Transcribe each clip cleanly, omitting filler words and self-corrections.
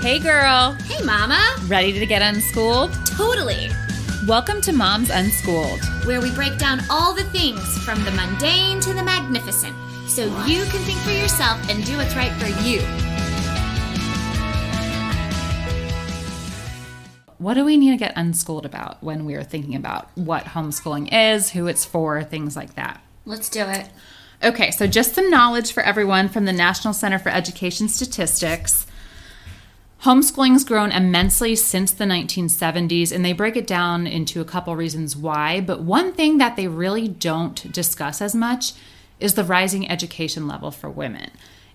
Hey girl. Hey mama. Ready to get unschooled? Totally. Welcome to Moms Unschooled, where we break down all the things from the mundane to the magnificent, so you can think for yourself and do what's right for you. What do we need to get unschooled about when we are thinking about what homeschooling is, who it's for, things like that? Let's do it. Okay, so just some knowledge for everyone from the National Center for Education Statistics. Homeschooling's grown immensely since the 1970s, and they break it down into a couple reasons why. But one thing that they really don't discuss as much is the rising education level for women.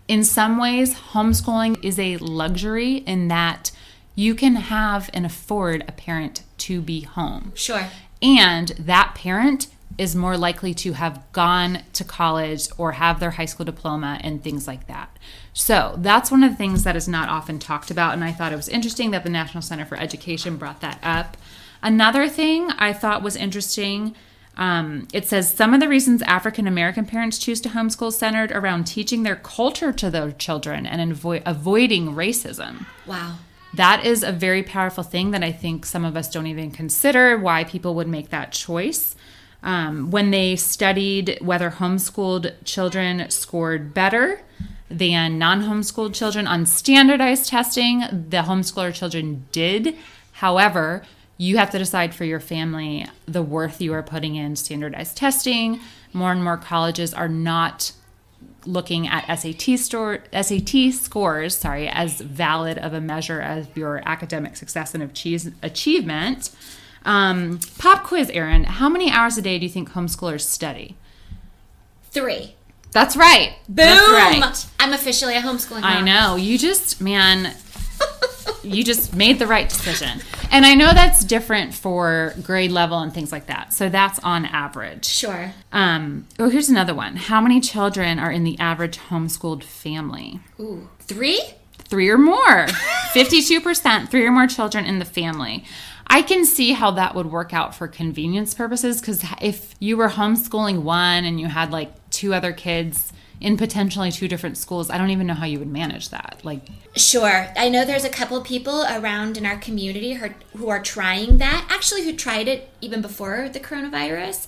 In some ways, homeschooling is a luxury in that you can have and afford a parent to be home. Sure. And that parent is more likely to have gone to college or have their high school diploma and things like that. So that's one of the things that is not often talked about, and I thought it was interesting that the National Center for Education brought that up. Another thing I thought was interesting, it says some of the reasons African American parents choose to homeschool centered around teaching their culture to their children and avoiding racism. Wow. That is a very powerful thing that I think some of us don't even consider why people would make that choice. When they studied whether homeschooled children scored better than non-homeschooled children on standardized testing, the homeschooler children did. However, you have to decide for your family the worth you are putting in standardized testing. More and more colleges are not looking at SAT scores, as valid of a measure of your academic success and achievement. Pop quiz, Erin. How many hours a day do you think homeschoolers study? 3. That's right. Boom! That's right. I'm officially a homeschooling mom. I know. You just made the right decision. And I know that's different for grade level and things like that. So that's on average. Sure. Here's another one. How many children are in the average homeschooled family? Ooh, 3? 3 or more. 52%, 3 or more children in the family. I can see how that would work out for convenience purposes, because if you were homeschooling one and you had like 2 other kids in potentially 2 different schools, I don't even know how you would manage that. Sure. I know there's a couple people around in our community who are trying that, actually who tried it even before the coronavirus.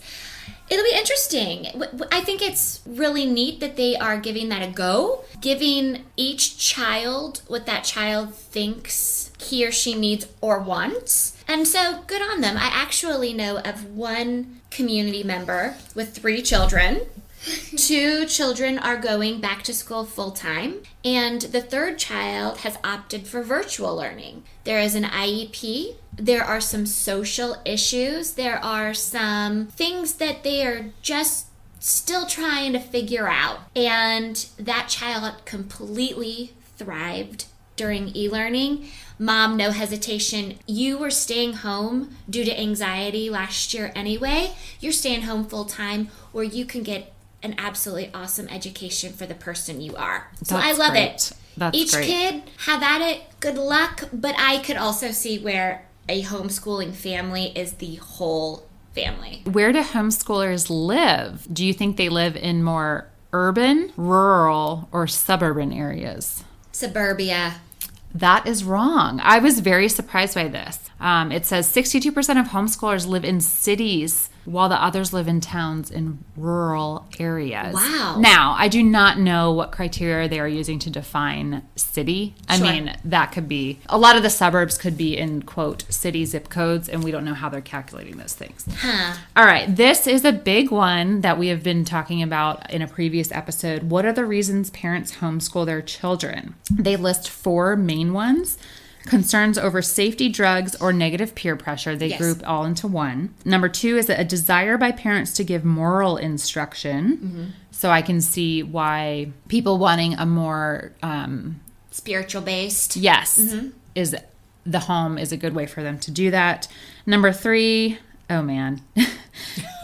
It'll be interesting. I think it's really neat that they are giving that a go, giving each child what that child thinks he or she needs or wants. And so good on them. I actually know of one community member with 3 children. 2 children are going back to school full-time, and the 3rd child has opted for virtual learning. There is an IEP. There are some social issues. There are some things that they are just still trying to figure out. And that child completely thrived during e-learning. Mom, no hesitation. You were staying home due to anxiety last year anyway. You're staying home full-time, or you can get an absolutely awesome education for the person you are. So I love it. That's Each great. kid, have at it. Good luck. But I could also see where a homeschooling family is the whole family. Where do homeschoolers live? Do you think they live in more urban, rural, or suburban areas? Suburbia. That is wrong. I was very surprised by this. It says 62% of homeschoolers live in cities, while the others live in towns in rural areas. Wow. Now, I do not know what criteria they are using to define city. I mean, that could be, a lot of the suburbs could be in, quote, city zip codes, and we don't know how they're calculating those things. Huh. All right, this is a big one that we have been talking about in a previous episode. What are the reasons parents homeschool their children? They list 4 main ones. Concerns over safety, drugs, or negative peer pressure. They group all into one. Number 2 is a desire by parents to give moral instruction. Mm-hmm. So I can see why people wanting a more spiritual based. Yes. Mm-hmm. Is the home is a good way for them to do that. Number 3, oh man,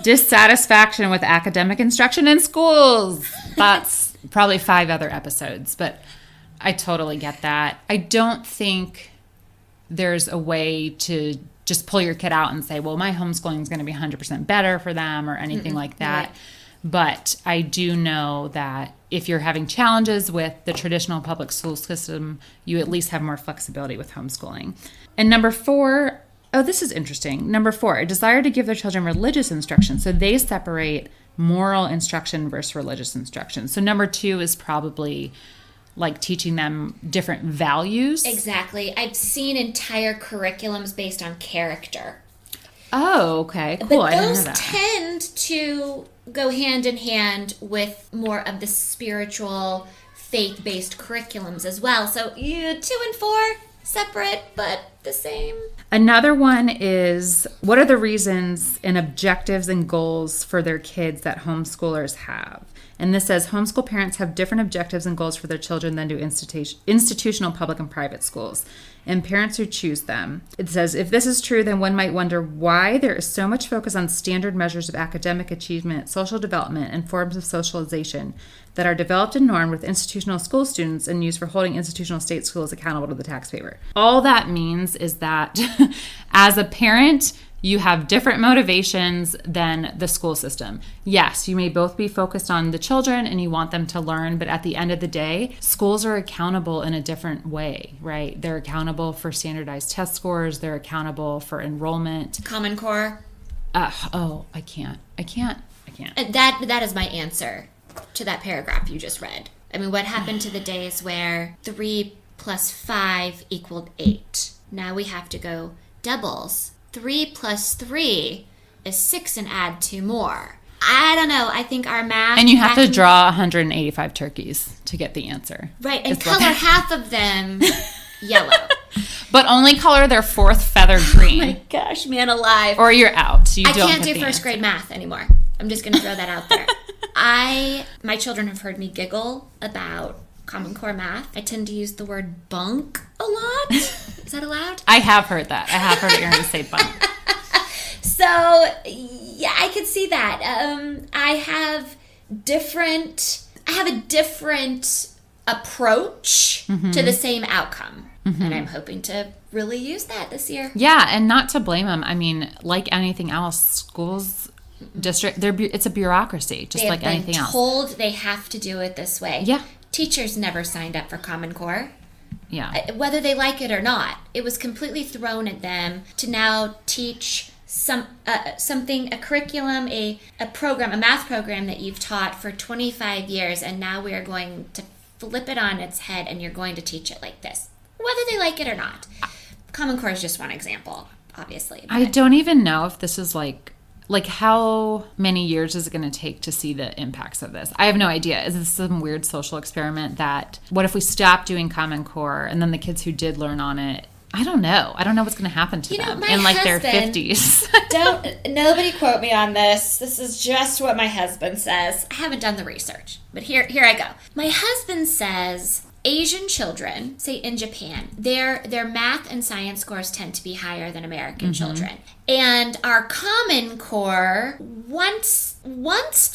dissatisfaction with academic instruction in schools. That's probably 5 other episodes, but I totally get that. I don't think there's a way to just pull your kid out and say, well, my homeschooling is going to be 100% better for them or anything like that. Right. But I do know that if you're having challenges with the traditional public school system, you at least have more flexibility with homeschooling. And number 4, oh, this is interesting. Number 4, a desire to give their children religious instruction. So they separate moral instruction versus religious instruction. So number 2 is probably like teaching them different values. Exactly. I've seen entire curriculums based on character. Oh, okay. Cool. But I didn't know those that. tend to go hand in hand with more of the spiritual, faith-based curriculums as well. So 2 and 4, separate but the same. Another one is, what are the reasons and objectives and goals for their kids that homeschoolers have? And this says, homeschool parents have different objectives and goals for their children than do institutional public and private schools, and parents who choose them. It says, if this is true, then one might wonder why there is so much focus on standard measures of academic achievement, social development, and forms of socialization that are developed and normed with institutional school students and used for holding institutional state schools accountable to the taxpayer. All that means is that as a parent, you have different motivations than the school system. Yes, you may both be focused on the children and you want them to learn, but at the end of the day, schools are accountable in a different way, right? They're accountable for standardized test scores. They're accountable for enrollment. Common Core. I can't. And that is my answer to that paragraph you just read. I mean, what happened to the days where 3 plus 5 equaled 8? Now we have to go doubles. 3 plus 3 is 6 and add 2 more. I don't know. I think our math... And you have to draw 185 turkeys to get the answer. Right, and color half of them yellow. But only color their 4th feather green. Oh my gosh, man alive. Or you're out. I can't do first grade math anymore. I'm just going to throw that out there. My children have heard me giggle about Common Core math. I tend to use the word bunk a lot. Is that allowed? I have heard that. I have heard Erin say bunk. So, yeah, I could see that. I have a different approach to the same outcome. And I'm hoping to really use that this year. Yeah, and not to blame them. I mean, like anything else, schools, district, it's a bureaucracy, just like anything else. Told they have to do it this way. Yeah. Teachers never signed up for Common Core. Yeah. Whether they like it or not, it was completely thrown at them to now teach something, a curriculum, a program, a math program that you've taught for 25 years, and now we are going to flip it on its head, and you're going to teach it like this, whether they like it or not. Common Core is just one example, obviously. I don't even know if this is like how many years is it going to take to see the impacts of this? I have no idea. Is this some weird social experiment that, what if we stop doing Common Core and then the kids who did learn on it, I don't know. I don't know what's going to happen to them in like their 50s. Nobody quote me on this. This is just what my husband says. I haven't done the research, but here I go. My husband says Asian children, say in Japan, their math and science scores tend to be higher than American children. And our Common Core wants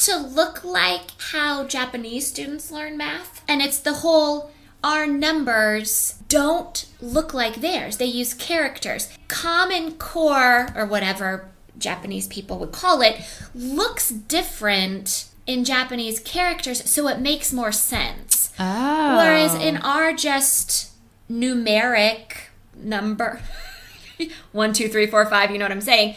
to look like how Japanese students learn math. And it's the whole, our numbers don't look like theirs. They use characters. Common Core, or whatever Japanese people would call it, looks different in Japanese characters, so it makes more sense. Oh. Whereas in our just numeric number, 1, 2, 3, 4, 5, you know what I'm saying?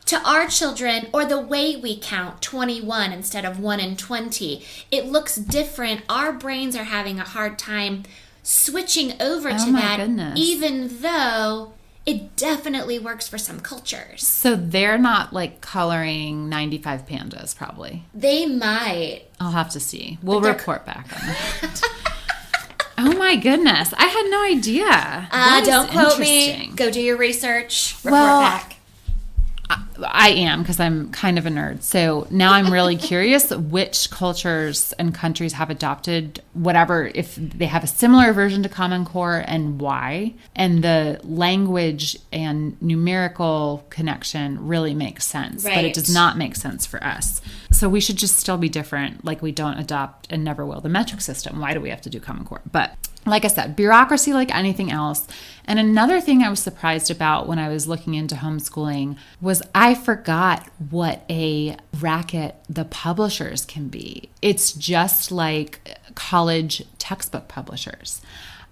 To our children, or the way we count 21 instead of 1 and 20, it looks different. Our brains are having a hard time switching over to that, goodness. Even though it definitely works for some cultures. So they're not like coloring 95 pandas, probably. They might. I'll have to see. We'll report back on that. Oh my goodness. I had no idea. Don't quote me. Go do your research. Report back. I am, because I'm kind of a nerd. So now I'm really curious which cultures and countries have adopted whatever, if they have a similar version to Common Core, and why. And the language and numerical connection really makes sense, right. But it does not make sense for us. So we should just still be different, like we don't adopt and never will the metric system. Why do we have to do Common Core? But like I said, bureaucracy like anything else. And another thing I was surprised about when I was looking into homeschooling was I forgot what a racket the publishers can be. It's just like college textbook publishers.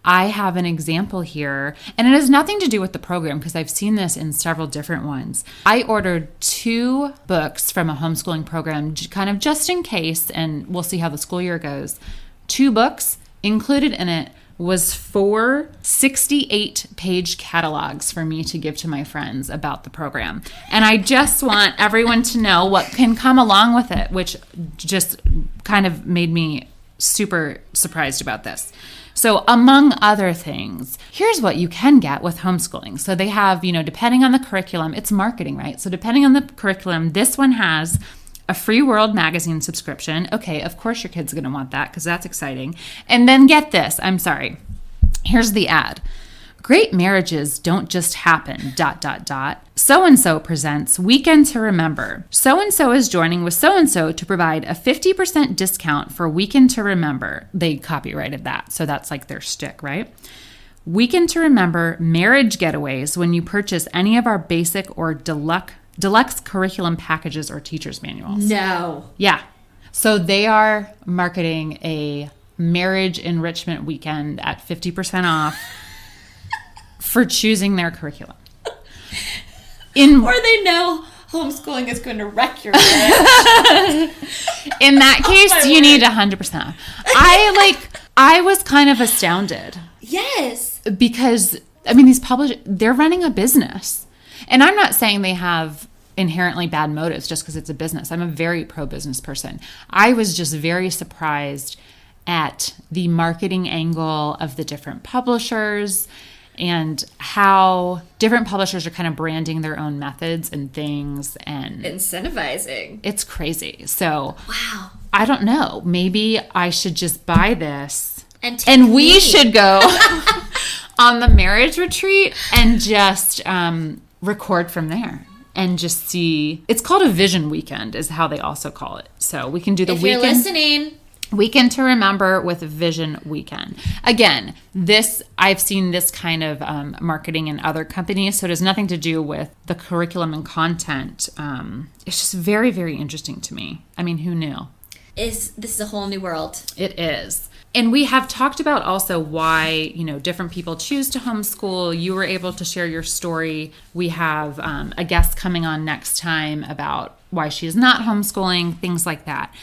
I have an example here, and it has nothing to do with the program because I've seen this in several different ones. I ordered 2 books from a homeschooling program, kind of just in case, and we'll see how the school year goes. 2 books. Included in it was 4 68-page catalogs for me to give to my friends about the program. And I just want everyone to know what can come along with it, which just kind of made me super surprised about this. So among other things, here's what you can get with homeschooling. So they have, depending on the curriculum, it's marketing, right? So depending on the curriculum, this one has a Free World magazine subscription. Okay, of course your kid's going to want that because that's exciting. And then get this, here's the ad. Great marriages don't just happen, ... So-and-so presents Weekend to Remember. So-and-so is joining with so-and-so to provide a 50% discount for Weekend to Remember. They copyrighted that, so that's like their shtick, right? Weekend to Remember marriage getaways when you purchase any of our basic or deluxe curriculum packages or teacher's manuals. No. Yeah. So they are marketing a marriage enrichment weekend at 50% off for choosing their curriculum. Or they know homeschooling is going to wreck your marriage. In that case, you need 100% off. I was kind of astounded. Yes. Because, these publishers, they're running a business. And I'm not saying they have inherently bad motives just because it's a business. I'm a very pro-business person. I was just very surprised at the marketing angle of the different publishers and how different publishers are kind of branding their own methods and things and incentivizing. It's crazy. So, wow. I don't know. Maybe I should just buy this and we should go on the marriage retreat and just record from there and just see. It's called a vision weekend is how they also call it. So we can do the weekend. If you're listening, Weekend to Remember with Vision Weekend. Again, I've seen this kind of marketing in other companies, so it has nothing to do with the curriculum and content. It's just very, very interesting to me. Who knew? This is a whole new world. It is. And we have talked about also why, different people choose to homeschool. You were able to share your story. We have a guest coming on next time about why she is not homeschooling, things like that.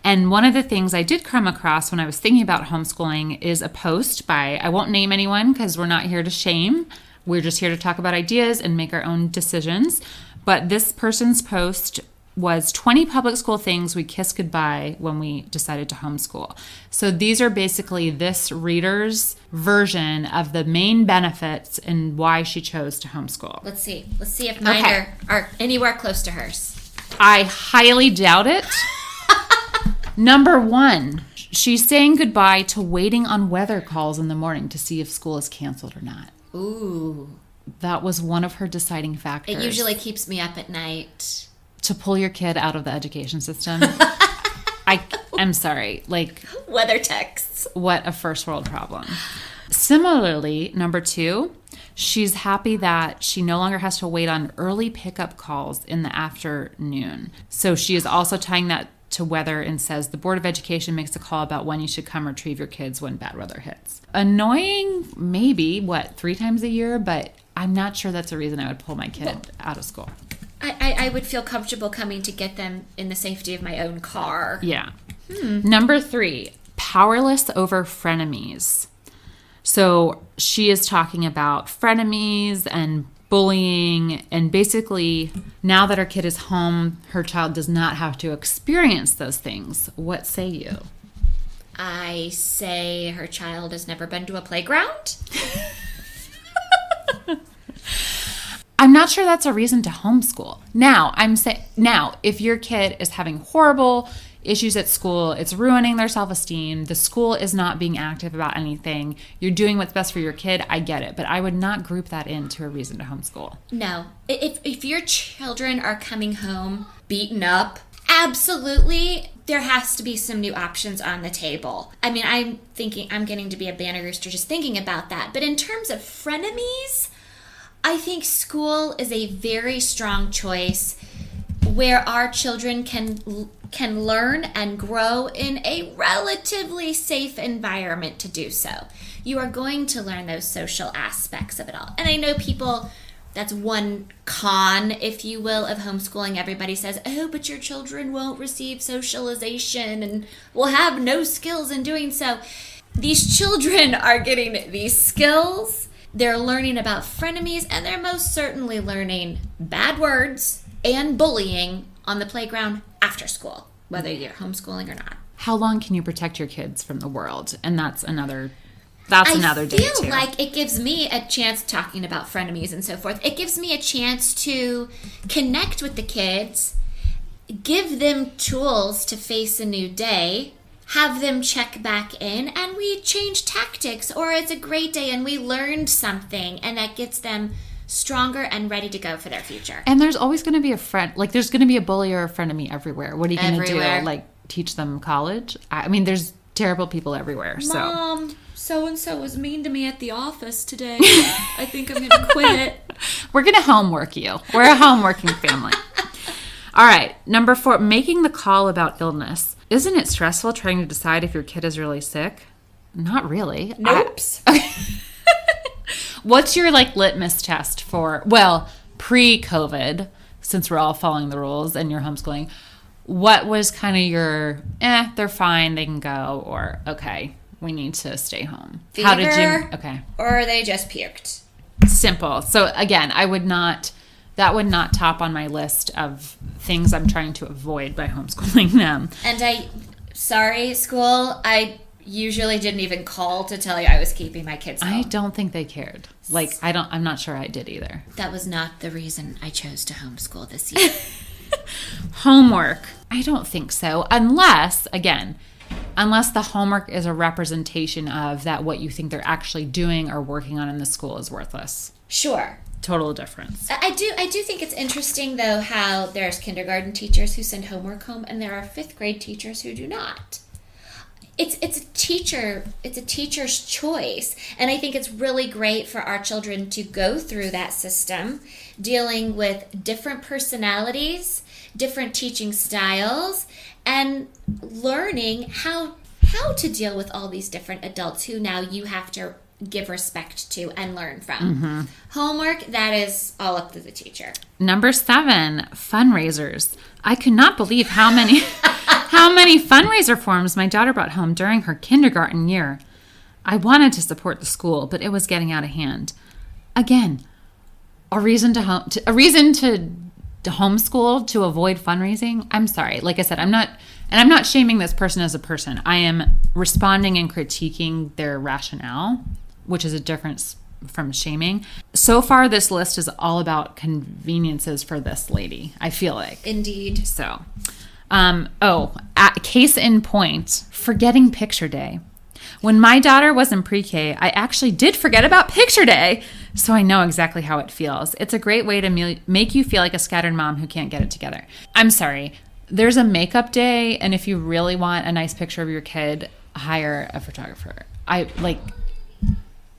And one of the things I did come across when I was thinking about homeschooling is a post by, I won't name anyone because we're not here to shame. We're just here to talk about ideas and make our own decisions. But this person's post was 20 public school things we kissed goodbye when we decided to homeschool. So these are basically this reader's version of the main benefits and why she chose to homeschool. Let's see if mine are anywhere close to hers. I highly doubt it. Number 1, she's saying goodbye to waiting on weather calls in the morning to see if school is canceled or not. Ooh. That was one of her deciding factors. It usually keeps me up at night. To pull your kid out of the education system. I'm sorry. Weather texts. What a first world problem. Similarly, number 2, she's happy that she no longer has to wait on early pickup calls in the afternoon. So she is also tying that to weather and says the Board of Education makes a call about when you should come retrieve your kids when bad weather hits. Annoying, maybe, 3 times a year, but I'm not sure that's a reason I would pull my kid out of school. I would feel comfortable coming to get them in the safety of my own car. Yeah. Number 3, powerless over frenemies. So she is talking about frenemies and bullying, and basically now that her kid is home, her child does not have to experience those things. What say you? I say her child has never been to a playground. I'm not sure that's a reason to homeschool. Now, if your kid is having horrible issues at school, it's ruining their self-esteem, the school is not being active about anything, you're doing what's best for your kid, I get it. But I would not group that into a reason to homeschool. No. If your children are coming home beaten up, absolutely, there has to be some new options on the table. I'm getting to be a banner rooster just thinking about that. But in terms of frenemies, I think school is a very strong choice where our children can can learn and grow in a relatively safe environment to do so. You are going to learn those social aspects of it all. And I know people, that's one con, if you will, of homeschooling. Everybody says, oh, but your children won't receive socialization and will have no skills in doing so. These children are getting these skills. They're learning about frenemies, and they're most certainly learning bad words and bullying on the playground after school, whether you're homeschooling or not. How long can you protect your kids from the world? And that's another day too. I feel like it gives me a chance, talking about frenemies and so forth, it gives me a chance to connect with the kids, give them tools to face a new day, have them check back in, and we change tactics, or it's a great day and we learned something, and that gets them stronger and ready to go for their future. And there's always going to be a friend, like there's going to be a bully or a frenemy everywhere. What are you going to do? Like teach them college? I mean, there's terrible people everywhere. Mom, so-and-so was mean to me at the office today. I think I'm going to quit. We're going to homework you. We're a homeworking family. All right. Number 4, making the call about illness. Isn't it stressful trying to decide if your kid is really sick? Not really. Nope. What's your litmus test for, well, pre-COVID, since we're all following the rules and you're homeschooling, what was kind of your, they're fine, they can go, or, okay, we need to stay home? Fever, how did you, okay. Or they just puked. Simple. So again, that would not top on my list of things I'm trying to avoid by homeschooling them. And sorry, school, I usually didn't even call to tell you I was keeping my kids home. I don't think they cared. I'm not sure I did either. That was not the reason I chose to homeschool this year. Homework. I don't think so. Unless the homework is a representation of that what you think they're actually doing or working on in the school is worthless. Sure. Total difference. I do think it's interesting, though, how there's kindergarten teachers who send homework home, and there are 5th grade teachers who do not. It's a teacher's choice, and I think it's really great for our children to go through that system, dealing with different personalities, different teaching styles, and learning how to deal with all these different adults who now you have to give respect to and learn from. Mm-hmm. Homework, that is all up to the teacher. Number 7, fundraisers. I could not believe how many fundraiser forms my daughter brought home during her kindergarten year. I wanted to support the school, but it was getting out of hand. Again, a reason to homeschool to avoid fundraising. I'm sorry. Like I said, I'm not shaming this person as a person. I am responding and critiquing their rationale, which is a difference from shaming. So far, this list is all about conveniences for this lady, I feel like. Indeed. So, case in point, forgetting picture day. When my daughter was in pre-K, I actually did forget about picture day, so I know exactly how it feels. It's a great way to make you feel like a scattered mom who can't get it together. I'm sorry. There's a makeup day, and if you really want a nice picture of your kid, hire a photographer.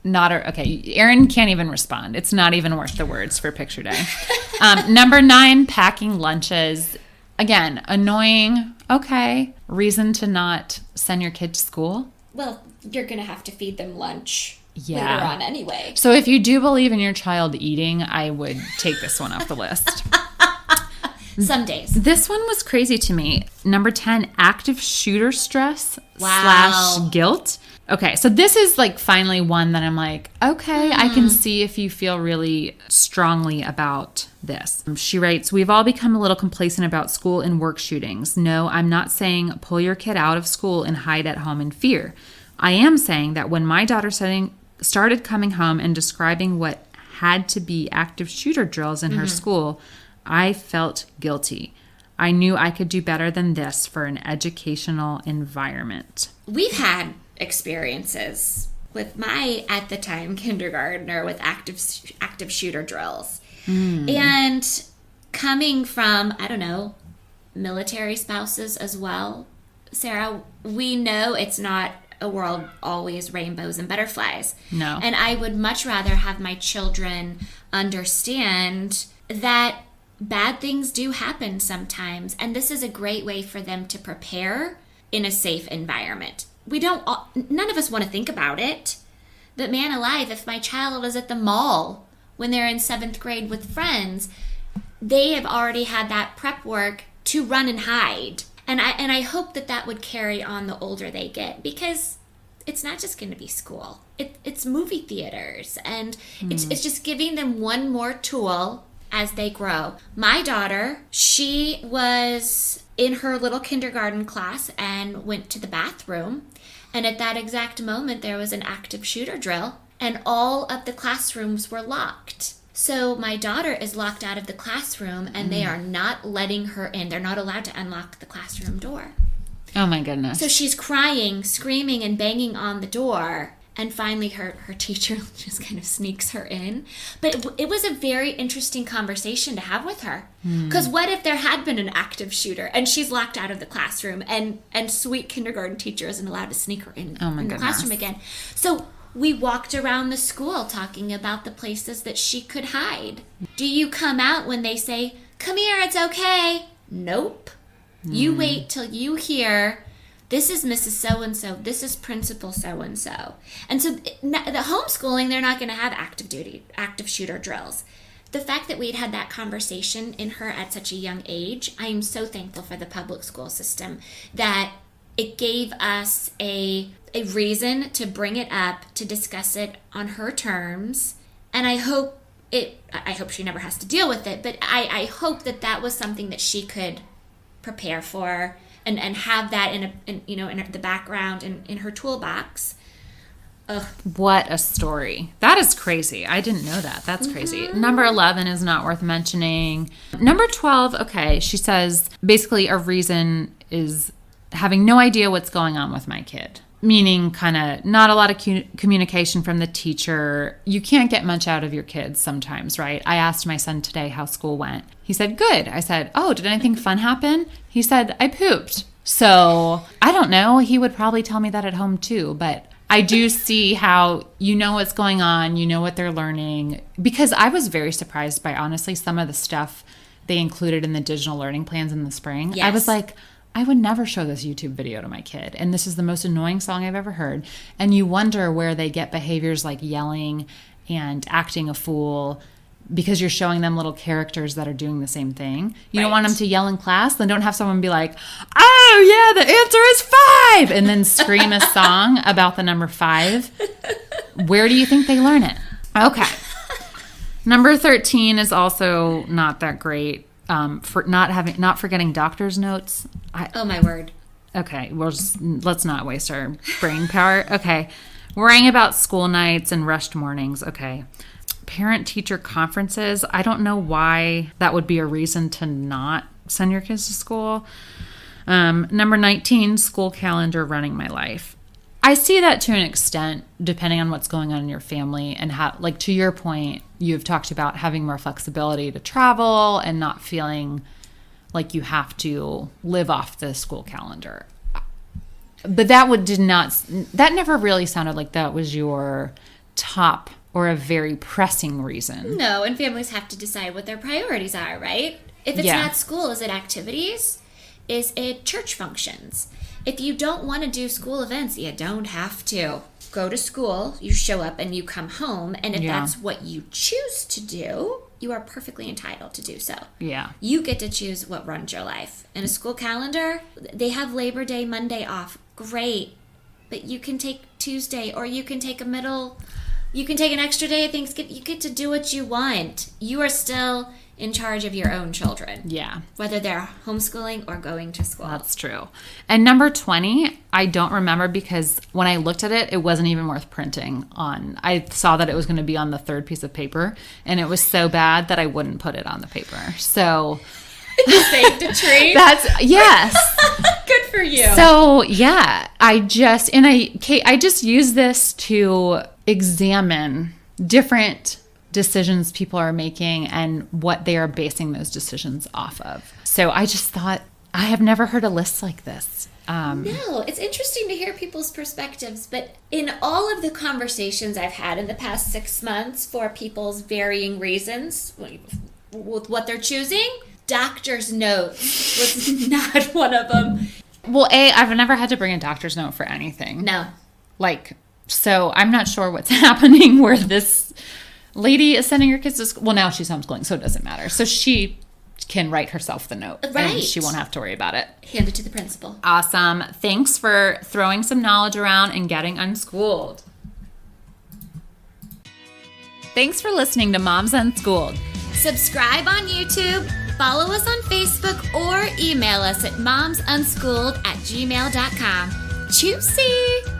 Erin can't even respond. It's not even worth the words for picture day. Number 9, packing lunches. Again, annoying. Okay. Reason to not send your kid to school? Well, you're going to have to feed them lunch later Yeah. on anyway. So if you do believe in your child eating, I would take this one off the list. Some days. This one was crazy to me. Number 10, active shooter stress / guilt. Okay, so this is like finally one that I'm like, okay, I can see if you feel really strongly about this. She writes, we've all become a little complacent about school and work shootings. No, I'm not saying pull your kid out of school and hide at home in fear. I am saying that when my daughter started coming home and describing what had to be active shooter drills in her school, I felt guilty. I knew I could do better than this for an educational environment. We've had experiences with my, at the time, kindergartner with active shooter drills. And coming from, I don't know, military spouses as well, Sarah, we know it's not a world always rainbows and butterflies. No. And I would much rather have my children understand that bad things do happen sometimes, and this is a great way for them to prepare in a safe environment. None of us want to think about it, but man alive, if my child is at the mall when they're in 7th grade with friends, they have already had that prep work to run and hide. And I hope that would carry on the older they get, because it's not just going to be school. It's movie theaters, and it's just giving them one more tool as they grow. My daughter, she was in her little kindergarten class and went to the bathroom, and at that exact moment there was an active shooter drill, and all of the classrooms were locked. So my daughter is locked out of the classroom, and they are not letting her in. They're not allowed to unlock the classroom door. Oh my goodness. So she's crying, screaming, and banging on the door. And finally her teacher just kind of sneaks her in. But it was a very interesting conversation to have with her. Because what if there had been an active shooter and she's locked out of the classroom, and sweet kindergarten teacher isn't allowed to sneak her in, in the classroom again? So we walked around the school talking about the places that she could hide. Do you come out when they say, "Come here, it's okay"? Nope. You wait till you hear, "This is Mrs. So-and-so, this is Principal so-and-so." And so the homeschooling, they're not going to have active shooter drills. The fact that we'd had that conversation in her at such a young age, I am so thankful for the public school system that it gave us a reason to bring it up, to discuss it on her terms. And I hope she never has to deal with it, but I hope that was something that she could prepare for and have that in the background and in her toolbox. Ugh. What a story. That is crazy. I didn't know that. That's crazy. Number 11 is not worth mentioning. Number 12, okay, she says basically a reason is having no idea what's going on with my kid. Meaning kind of not a lot of communication from the teacher. You can't get much out of your kids sometimes, right? I asked my son today how school went. He said, "Good." I said, "Oh, did anything fun happen?" He said, "I pooped." So I don't know. He would probably tell me that at home too, but I do see how you know what's going on, you know what they're learning, because I was very surprised by honestly some of the stuff they included in the digital learning plans in the spring. Yes. I was like, I would never show this YouTube video to my kid, and this is the most annoying song I've ever heard. And you wonder where they get behaviors like yelling and acting a fool, because you're showing them little characters that are doing the same thing. You don't want them to yell in class, then don't have someone be like, "Oh yeah, the answer is 5," and then scream a song about the number 5. Where do you think they learn it? Okay. Number 13 is also not that great. For not forgetting doctor's notes. Oh my word. Okay, let's not waste our brain power. Okay, worrying about school nights and rushed mornings. Okay, parent-teacher conferences. I don't know why that would be a reason to not send your kids to school. Number 19, school calendar running my life. I see that to an extent, depending on what's going on in your family and how, like to your point, you've talked about having more flexibility to travel and not feeling like you have to live off the school calendar. But that never really sounded like that was your top or a very pressing reason. No, and families have to decide what their priorities are, right? If it's not school, is it activities? Is it church functions? If you don't want to do school events, you don't have to. Go to school, you show up, and you come home. And if that's what you choose to do, you are perfectly entitled to do so. Yeah. You get to choose what runs your life. In a school calendar, they have Labor Day Monday off. Great. But you can take Tuesday, or you can take you can take an extra day of Thanksgiving. You get to do what you want. You are still in charge of your own children. Yeah. Whether they're homeschooling or going to school. That's true. And number 20, I don't remember because when I looked at it, it wasn't even worth printing on. I saw that it was going to be on the third piece of paper, and it was so bad that I wouldn't put it on the paper. So you saved a tree? Yes. Good for you. So yeah, I just use this to examine different decisions people are making and what they are basing those decisions off of. So I just thought, I have never heard a list like this. No, it's interesting to hear people's perspectives, but in all of the conversations I've had in the past 6 months for people's varying reasons, with what they're choosing. Doctor's notes was not one of them. Well, I've never had to bring a doctor's note for anything. No. So I'm not sure what's happening where this lady is sending her kids to school. Well, now she's homeschooling, so it doesn't matter. So she can write herself the note. Right. And she won't have to worry about it. Hand it to the principal. Awesome. Thanks for throwing some knowledge around and getting unschooled. Thanks for listening to Moms Unschooled. Subscribe on YouTube, follow us on Facebook, or email us at momsunschooled@gmail.com. Choosy!